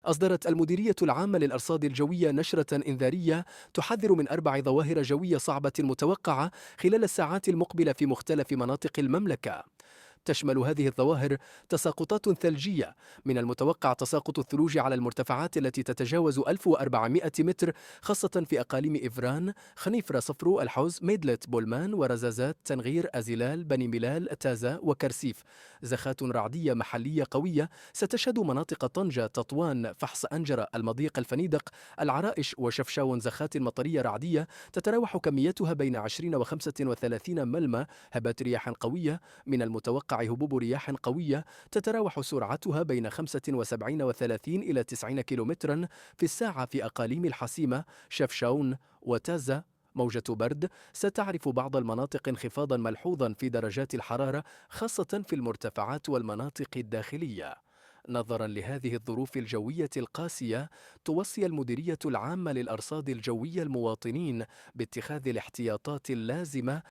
أصدرت المديرية العامة للأرصاد الجوية نشرة إنذارية تحذر من 4 ظواهر جوية صعبة متوقعة خلال الساعات المقبلة في مختلف مناطق المملكة. تشمل هذه الظواهر تساقطات ثلجية، من المتوقع تساقط الثلوج على المرتفعات التي تتجاوز 1400 متر، خاصة في أقاليم إفران، خنيفرة، صفرو، الحوز، ميدلت، بولمان، ورزازات، تنغير، أزلال، بني ملال، تازا وكرسيف. زخات رعدية محلية قوية ستشهد مناطق طنجة، تطوان، فحص أنجرة، المضيق، الفنيدق، العرائش وشفشاون. زخات مطرية رعدية تتراوح كميتها بين 20 و 35 ملم. هبات رياح قوية، من المتوقع هبوب رياح قوية تتراوح سرعتها بين 75 و 30 إلى 90 كيلومترا في الساعة في أقاليم الحسيمة، شفشاون وتازا. موجة برد ستعرف بعض المناطق انخفاضا ملحوظا في درجات الحرارة، خاصة في المرتفعات والمناطق الداخلية. نظرا لهذه الظروف الجوية القاسية، توصي المديرية العامة للأرصاد الجوية المواطنين باتخاذ الاحتياطات اللازمة